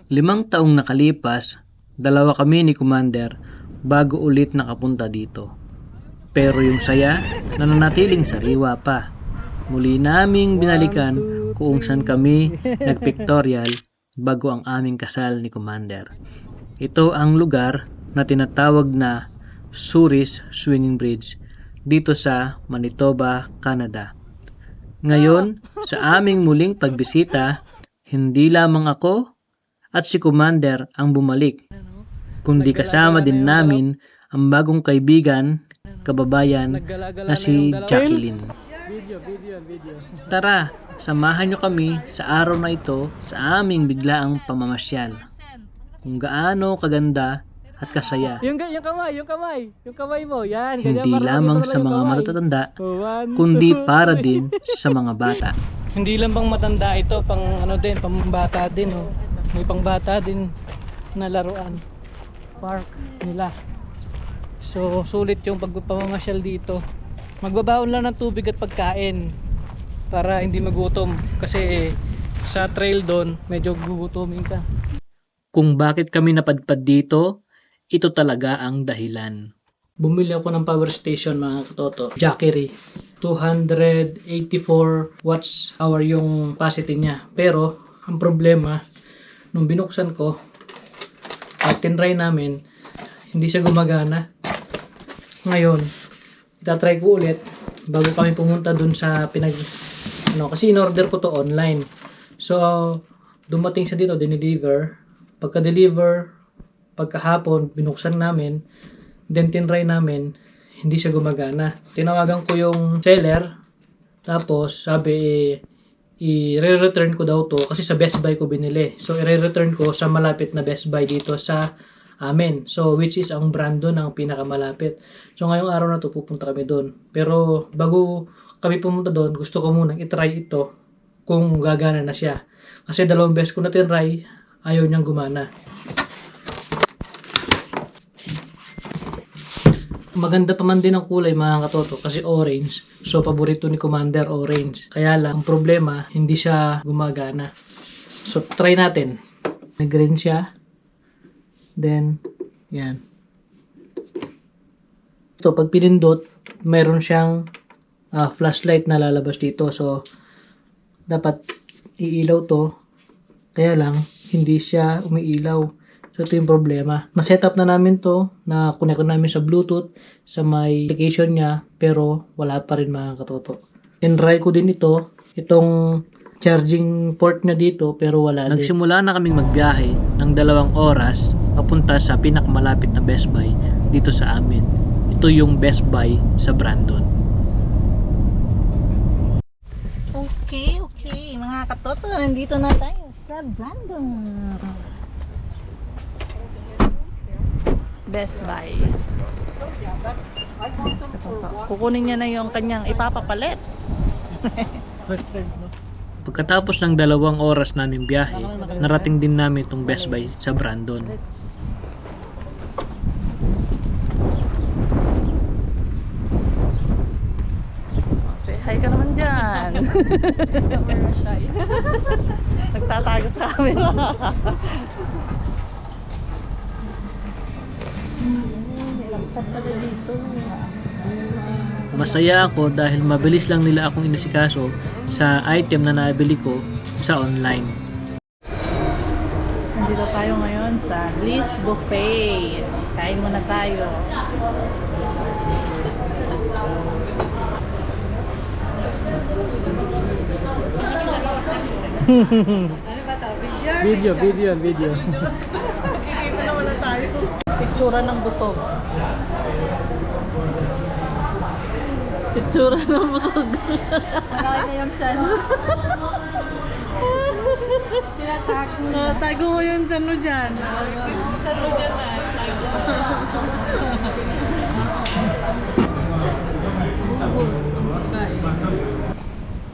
5 taong nakalipas, dalawa kami ni Commander bago ulit nakapunta dito. Pero yung saya, nananatiling sariwa pa. Muli naming binalikan kung saan kami nagpictorial bago ang aming kasal ni Commander. Ito ang lugar na tinatawag na Souris Swinging Bridge dito sa Manitoba, Canada. Ngayon, sa aming muling pagbisita, hindi lamang ako at si Commander ang bumalik, kundi kasama din namin ang bagong kaibigan, kababayan na si Jacqueline. Tara, samahan nyo kami sa araw na ito sa aming biglaang pamamasyal. Kung gaano kaganda at kasaya. Yung kamay mo, yan. Hindi lamang sa mga matatanda, kundi para din sa mga bata. Hindi lang pang matanda ito, pang ano din, pang bata din, oh. May pang bata din na laruan. Park nila. So, sulit yung pagpapamasyal dito. Magbabaon lang ng tubig at pagkain para hindi magutom kasi sa trail doon medyo gugutomin ka. Kung bakit kami napadpad dito, ito talaga ang dahilan. Bumili ako ng power station mga katoto, Jackery. 284 watts hour yung capacity niya. Pero ang problema, nung binuksan ko at tinry namin, hindi siya gumagana. Ngayon, itatry ko ulit bago kami pumunta dun sa kasi in-order ko to online. So, dumating siya dito, dinideliver. Pagka-deliver, pagkahapon, binuksan namin, then tinry namin, hindi siya gumagana. Tinawagan ko yung seller, tapos sabi, i-re-return ko daw to kasi sa Best Buy ko binili. So, i-re-return ko sa malapit na Best Buy dito sa amin. So, which is ang Brandon ang pinakamalapit. So, ngayong araw na to pupunta kami doon. Pero, bago kami pumunta doon, gusto ko munang itry ito kung gagana na siya. Kasi 2 beses ko na tinry, ayaw niyang gumana. Maganda pa man din ang kulay mga katoto kasi orange. So, paborito ni Commander orange. Kaya lang, ang problema, hindi siya gumagana. So, try natin. Nag-green siya. Then, yan. So, pag pinindot, meron siyang flashlight na lalabas dito. So, dapat iilaw to. Kaya lang, hindi siya umiilaw. So, ito yung problema. Na-setup na namin to, na connect namin sa Bluetooth, sa may application niya, pero wala pa rin mga katoto. Try ko din itong charging port niya dito, pero wala din. Nagsimula na kaming magbiyahe ng 2 oras papunta sa pinakamalapit na Best Buy dito sa amin. Ito yung Best Buy sa Brandon. Okay. Mga katoto, nandito na tayo sa Brandon. Best Buy. Kukunin niya na yung kanyang ipapapalit. Pagkatapos ng 2 oras naming biyahe, narating din namin itong Best Buy sa Brandon. Say hi ka naman dyan. Nagtatago sa camera. Masaya ako dahil mabilis lang nila akong inasikaso sa item na nabili ko sa online. Nandito tayo ngayon sa Bliss Buffet. Kain muna tayo. Video. Kikita na wala tayo. Pictura ng busog. Malaki na yung chan. Tago mo yung chan mo dyan. Chan mo dyan na.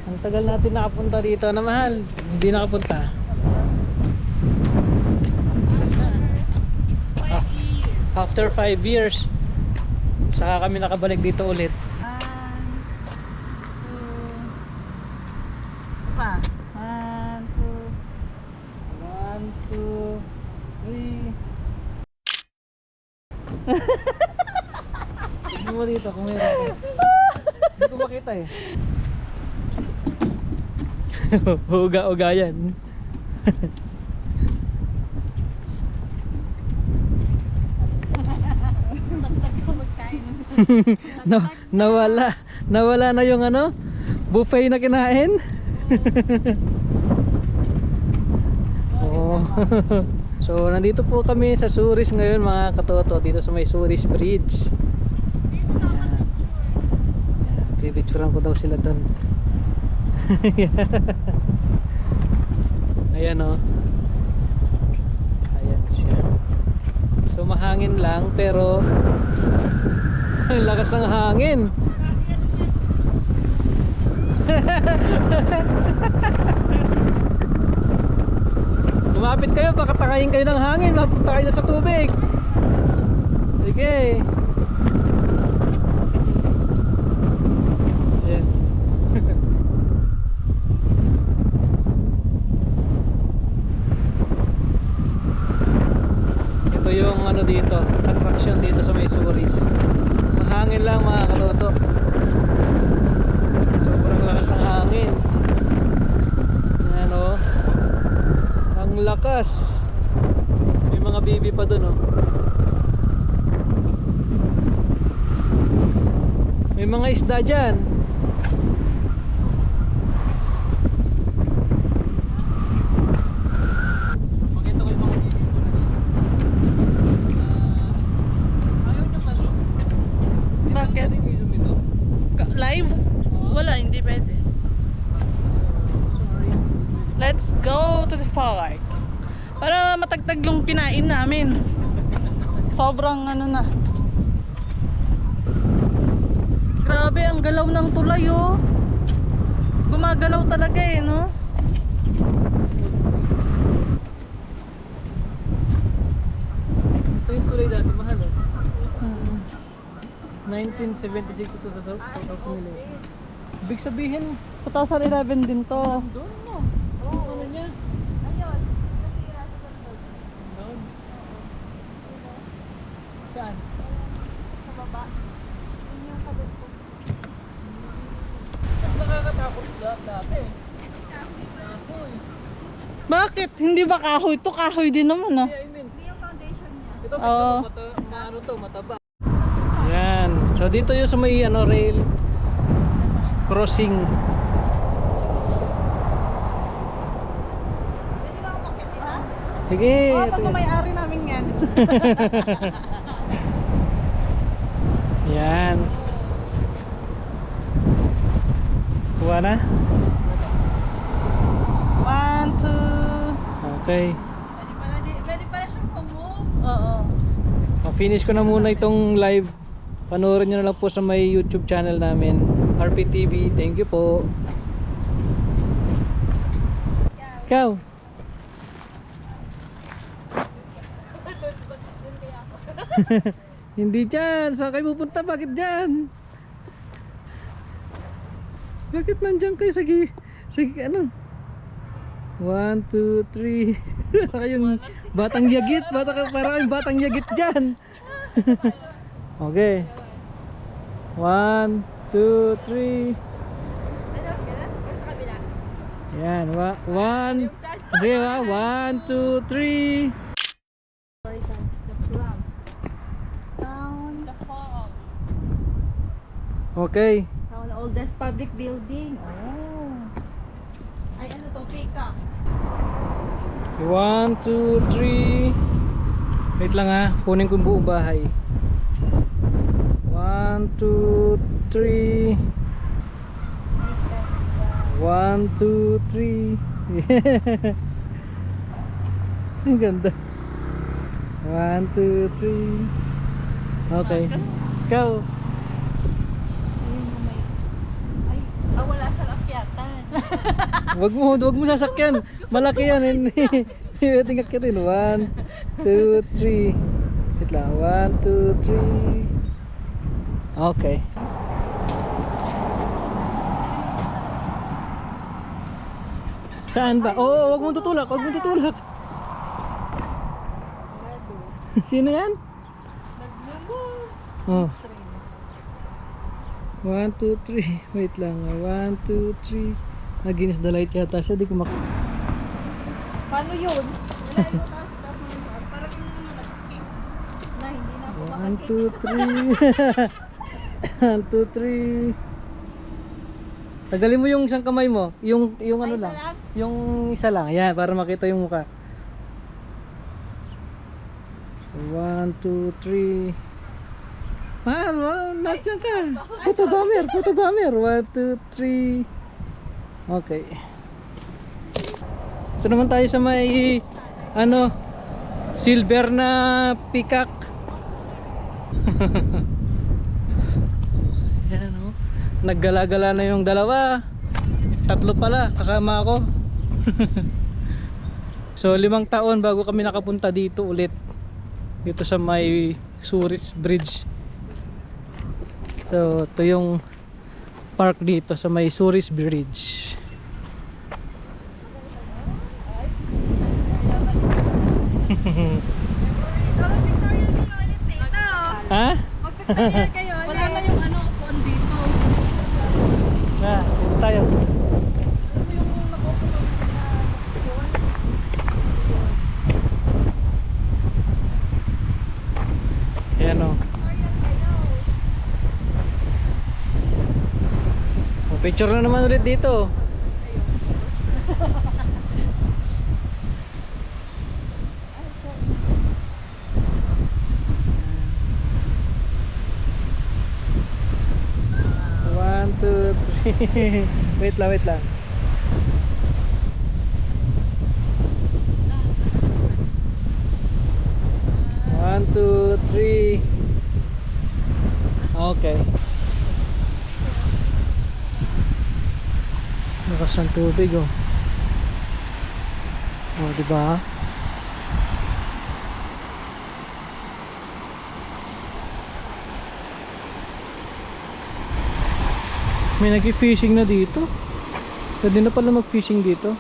Ang tagal natin nakapunta dito na mahal. Hindi nakapunta. After 5 years, saka kami nakabalik dito ulit. 1, 2. 1, 2. mo dito kung meron. Hindi ko makita eh. Uga-uga yan. Nawala na yung ano, buffet na kinain. Oh. So nandito po kami sa Suris ngayon mga katoto, dito sa may Suris Bridge. Ayan. Pipicturean ko daw sila doon. Ayan o. Ayan siya. So mahangin lang pero ang lakas ng hangin. Lumapit kayo, baka takayin kayo ng hangin, mapunta kayo sa tubig. Sige. Ayan. Ito yung ano dito, attraction dito sa may Suris. Mahangin lang mga katoto. Sobrang lakas ng hangin. Ayan o. Ang lakas. May mga baby pa dun oh. May mga isda dyan. Pakita ko yung mga baby po na dito. Ayaw niya ma-zoom. Bakit? Pwede i-zoom ito? Live? Wala, hindi pwede. Sorry. Let's go to the park. Para matagtag yung kinain namin. Sobrang ano na. Grabe, ang galaw ng tulay oh. Gumagalaw talaga eh, no? Ito yung tulay dati, mahal oh. Hmm. 1976 to 2000 nila. Ibig sabihin, 2011 din to. doon no. Oo, ano niya? Ayun. Doon. Saan? Sa baba. Yun yung kabit ko. Mas nakakatakot dati. Kahoy. Bakit? Hindi ba kahoy? Ito kahoy din naman ah. I mean, Hindi yung foundation niya. ito Oo. maano to, mataba. Yan. So dito yung sa may ano, rail crossing. Pwede ba umakit ito? Sige. Oo, ito pag yan. may-ari namin yan. Yan. Kuha na? 1, 2. Okay. Pwede pala siyang pumove. Oo. Finish ko na muna itong live. Panoorin nyo na lang po sa may YouTube channel namin, RPTV. Thank you po. Ikaw. Hindi dyan. Saan kayo pupunta? Bakit dyan? Bakit nandyan kayo? Sige ano? 1, 2, 3. Para kayong batang yagit. Para kayong batang yagit dyan. Okay. 1, 2, 3. Yan. 1. Sige ba? 1, 2, 3. Down the fall. Okay. Down the oldest public building. Oh. Ay, ano to? Peacock. 1, 2, 3. Wait lang ha. Kunin ko yung buong bahay. 1, 2, 3. 1, 2, 3. Ang ganda. 1, 2, 3. Okay. Ikaw. Ayun yung may... Ay, wala siyang akyatan. Wag mo sasakyan. Malaki yan. Hindi pwedeng akyatin. 1, 2, 3. Wait lang. 1, 2, 3. Okay. Saan ba? Oo, wag mong tutulak. Wag mong tutulak. Sino yan? Oh. 1, 2, 3. Wait lang. 1, 2, 3. Nag-Guinness the light yata siya. Di ko Paano yun? Wala yung taas mo yung taas. Parang yung nag-kick na hindi na ako 1, 2, 3. 1, 2, 3. Tagalin mo yung isang kamay mo. Yung ano lang. Yung isa lang. Yan, para makita yung mukha. 1, 2, 3. Mahal, nasaan ka? Photo bomber. 1, 2, 3. Okay. Ito naman tayo sa may silver na peacock. Yan o. Naggala-gala na yung dalawa. 3 pala, kasama ako. So 5 taon bago kami nakapunta dito ulit. Dito sa may Zurich Bridge. So ito yung park dito sa may Zurich Bridge. Ha? Wala na yung ano, upuan dito. Na, dito tayo. Yung nag-open na Ayan o. Picture na naman ulit dito. One, two, three. Wait lang. One, two, three. Okay. Lakas ng tubig oh. Oh, di ba? May nag-fishing na dito. Pwede na pala mag-fishing dito.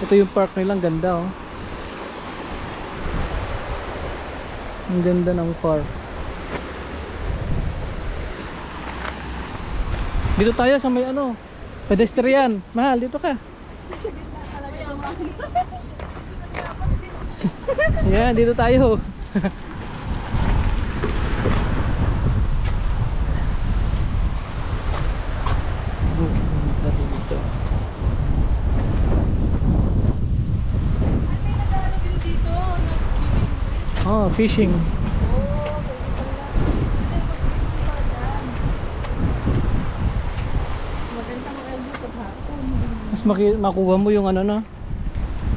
Ito yung park nilang, ganda oh. Ang ganda ng park. Dito tayo sa may pedestrian. Mahal, dito ka. Yan, dito tayo. Dito. Oh, fishing. Makuha mo yung ano na.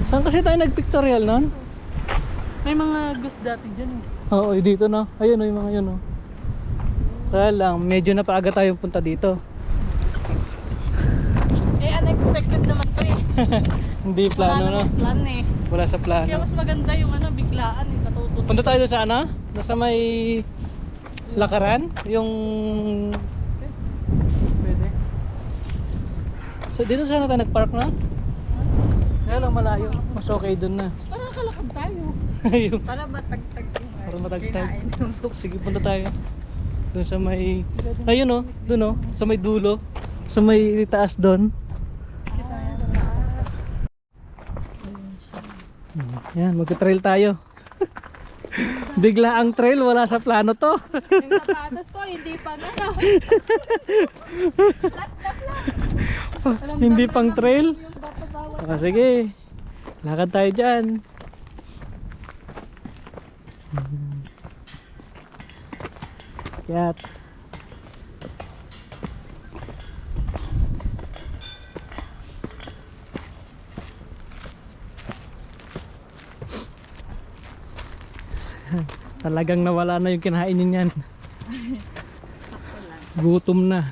Saan kasi tayo nag-pictorial nun? May mga gus dati dyan eh. Oo, dito na. Ayun yung mga yun. Kaya lang, medyo napaaga tayong punta dito. Eh, unexpected naman to eh. Hindi plano Wala na. namang plan eh. Wala sa Kaya plano. mas maganda yung biglaan eh, natututo. Punta tayo doon sa nasa may lakaran? Yung... Pwede. So, dito sana tayo nag-park na? Kaya lang malayo. Mas okay doon na. Parang kalakad tayo. Ayun. Para matagtag yung Para matagtag. Sige, punta tayo. Doon sa may... Ayun oh, doon oh. Sa may dulo. Sa may taas doon. Yan, mag-trail tayo. Bigla ang trail, wala sa plano to. Yung sapatos ko, hindi pa na. Hindi pang trail. Sige, lakad tayo dyan. Yat. Talagang nawala na yung kinain niyan. Gutom na.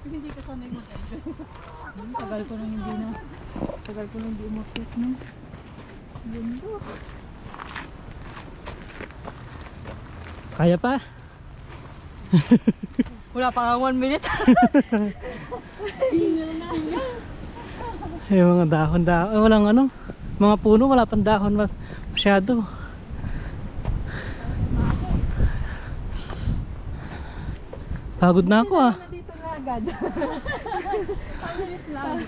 Hindi ka sanay mag-enjoy. Tagal ko nang hindi umakit no. Ganda. Kaya pa? Wala pa nga 1 minute. Yung mga dahon-dahon, walang ano, mga puno, wala pang dahon masyado. Pagod na ako ah. Dito na agad. Ang bilis lang.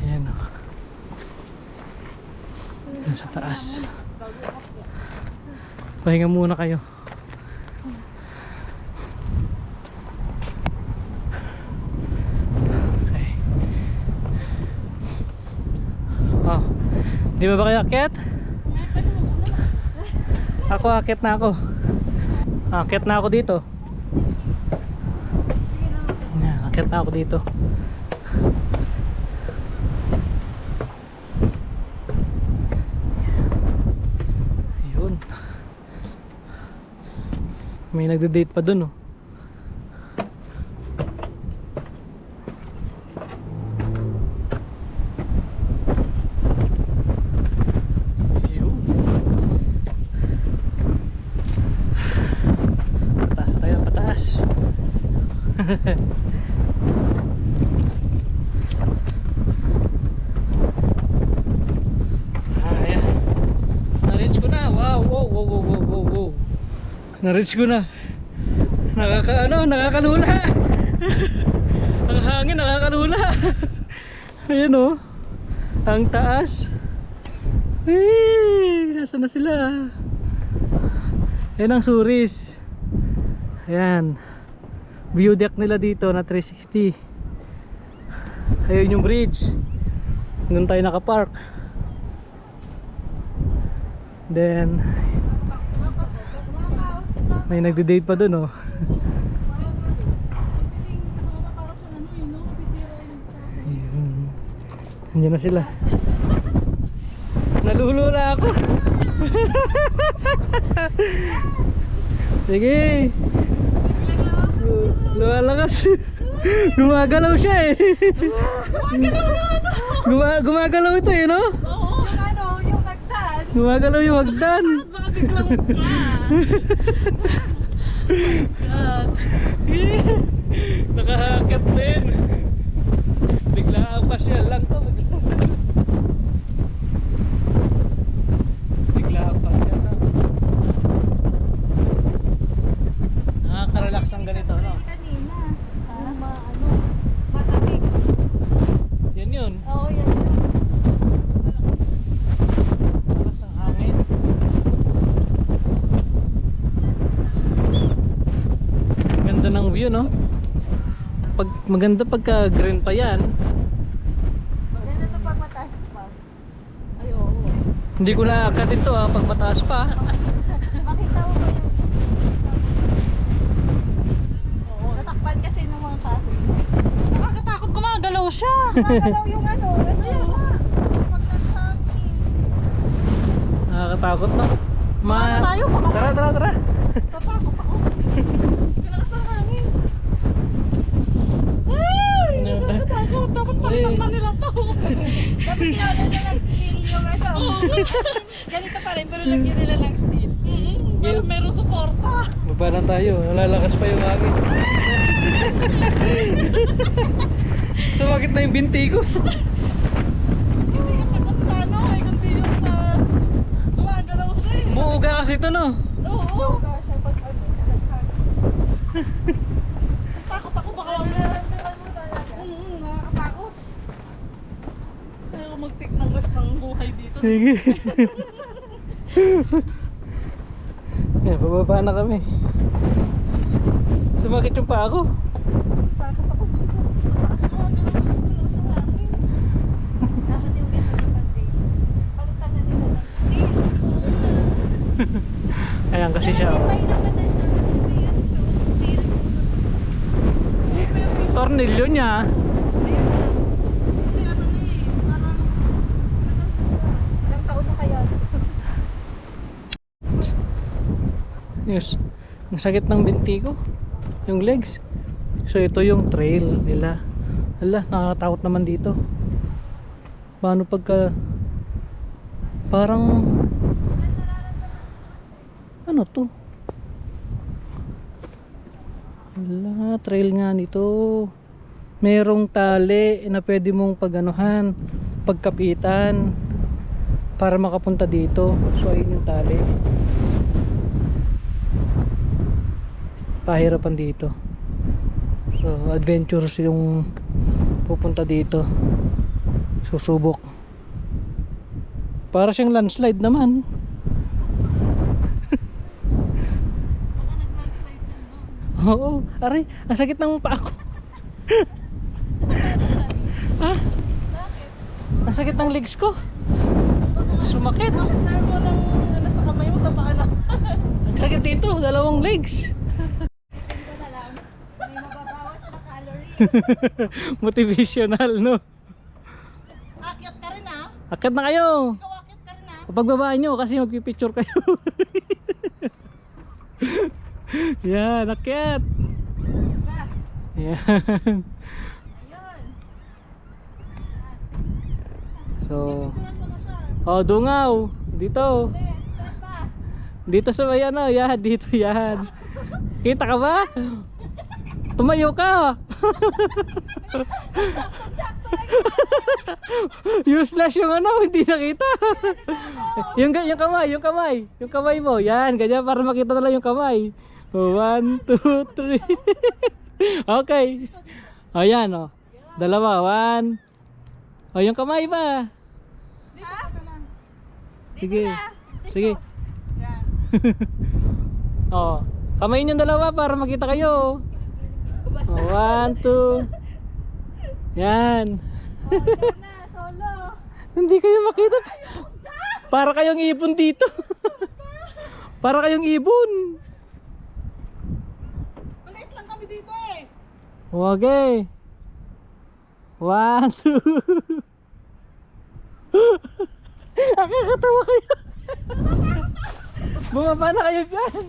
Ayan o. Ayan sa taas. Pahinga muna kayo. Okay. Oh, di ba kayo akyat? Ako akyat na ako. Akyat na ako dito. Ayan, akyat na ako dito. Ayun. May nagde-date pa dun oh. Ayun. Pataas na tayo, pataas. Ayan. Na-reach ko na. Wow, wow, wow, wow, wow, wow, wow. Na-reach ko na. Nakakalula. Ang hangin nakakalula. Ayan oh. Ang taas. Ay, nasa na sila? Ayan ang Suris. Ayan. View deck nila dito na 360. Ayun yung bridge. Doon tayo nakapark. Then may nagde-date pa dun oh. Ayun. Andiyan na sila. Nalulula ako. Sige. Lumalakas. Gumagalaw siya eh. Gumagalaw ito eh no? Oo, yung hagdan. Gumagalaw yung hagdan. Baka biglang God. Nakahakat din. Bigla ang pasyal lang to. Bigla ang pasyal lang. Nakaka-relax ang ganito no? Kanina. Matabig. Yan yun. Oo, yan. Lakas ang hangin. Ganda ng view no? Maganda pagka green pa yan. Maganda ito pag mataas pa. Ay, oo. Hindi ko na akatin to pag mataas pa. Makita mo ba yung... Oo. Natakpan kasi ng mga kahoy. Nakakatakot, gumagalaw siya. Gumagalaw yung ano. Ayun pa. Pag nag-hangin. Nakakatakot no? Ano tayo? Baka- Tara. Tatakot ako. Kailangan sa hangin. Ay! Nakakatakot. Dapat palitan na nila to. Dapat ginawa nila ng steel yung ano. Ganito pa rin, pero lagyan nila ng steel. Pero merong suporta. Baba na tayo, nalalakas pa yung hangin. Sumakit na yung binti ko. Hindi ka takot sa ano eh, kundi yung sa... Gumagalaw siya eh. Muuga kasi ito no. Oo. Yoga siya pag ano, naghangin. Takot ako baka wala. Nararamdaman mo talaga. Nakakatakot. Ayaw ko mag-take ng rest ng buhay dito. Sige. Yan, pababa na kami. Sumakit yung pa ako. Takot ako dito. Gumagalaw siya hangin. Dapat yung ganito yung foundation. Palitan na nila ng steel. Ayan kasi siya. Pero may naman na siya kasi may ano siya, steel. Tornilyo niya. Kasi ano na eh, parang... Ilang taon na kaya? Yes. Ang sakit ng binti ko. Yung legs. So ito yung trail nila. Ala, nakakatakot naman dito. Paano pagka parang ano to? Ala, trail nga nito. merong tali na pwede mong paganuhan, pagkapitan para makapunta dito. So ayun yung tali. Pahirapan dito. So adventurous yung pupunta dito. Susubok. Para siyang landslide naman. Oo, aray, ang sakit ng paa ko. Ha? Ang sakit ng legs ko. Sumakit. Mo ng ano sa kamay mo sa paa na. Ang sakit dito, dalawang legs. Ito na lang. May mababawas na calorie. Motivational, no? Akyat ka rin ah. Akit na kayo. Ikaw akyat ka rin ah. Pagbabaan nyo kasi magpipicture kayo. Yan, akyat. Yan. Ayun. So, Turan mo na siya. oh, dungaw. Dito. Saan pa? Dito sa may ano, yan, dito yan. Kita ka ba? Tumayo ka. Useless yung ano, hindi nakita. yung kamay mo. Yan, ganyan para makita na lang yung kamay. 1, 2, 3. Okay. O yan o. Dalawa, 1. O yung kamay pa. Sige. Sige. Yan. O, kamay yung dalawa para makita kayo. 1, 2. Yan. Oh, ikaw na, solo. Hindi kayo makita. Para kayong ibon dito. Para kayong ibon. Maliit lang kami dito eh. Wag eh. 1, 2. Nakakatawa kayo. Bumaba na kayo dyan.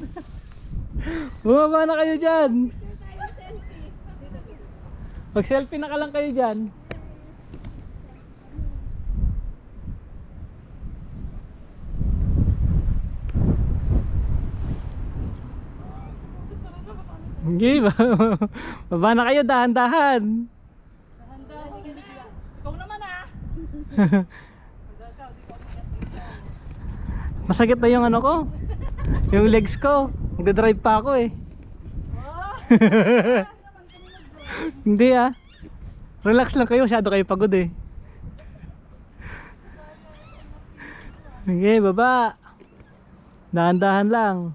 Bumaba na kayo dyan. Mag selfie na ka lang kayo dyan. Hindi ba? Baba na kayo, dahan-dahan. Ikaw naman ah. Masakit na yung ano ko. Yung legs ko. Magdadrive pa ako eh. Hindi ah. Relax lang kayo, masyado kayo pagod eh. Okay, baba. Dahan-dahan lang.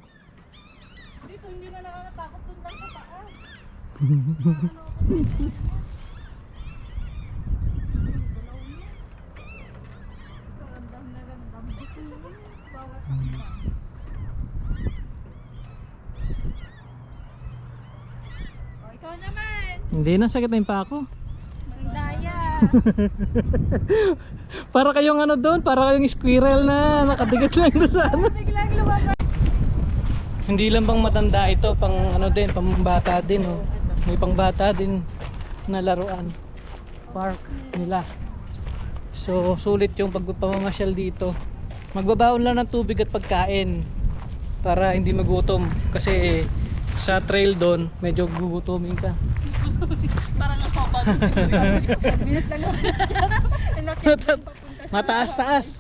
Dito hindi na nakakatakot dun lang sa paa. Oh, ikaw naman. Hindi na, sakit na yung paa ko. Ang daya. Para kayong ano doon, para kayong squirrel na nakadigat lang doon sa ano. Biglang lumabas. Hindi lang bang matanda ito, pang ano din, pang bata din oh. May pang bata din na laruan. Park nila. So sulit yung pagpapamasyal dito. Magbabaon lang ng tubig at pagkain para hindi magutom kasi sa trail doon medyo gugutomin ka. Parang ang haba. Minute lang naman. Mataas-taas.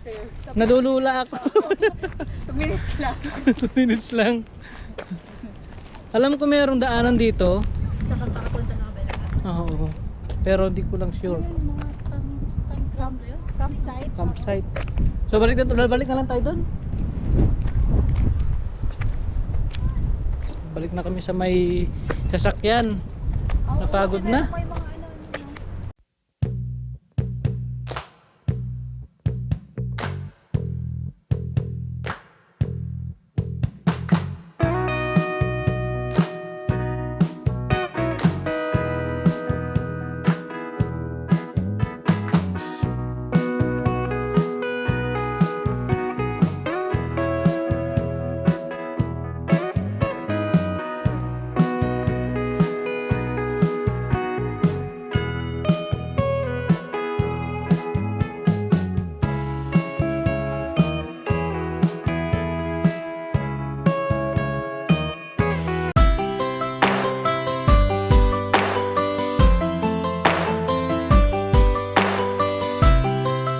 Nadulula ako. 2 minutes lang. 2 minutes lang. Alam ko mayroong daanan dito. Saka pakapunta na kabila ka. Oo. Pero di ko lang sure. Campsite. Campsite. So balik na lang tayo doon. Balik na kami sa may sasakyan. Napagod na. May mga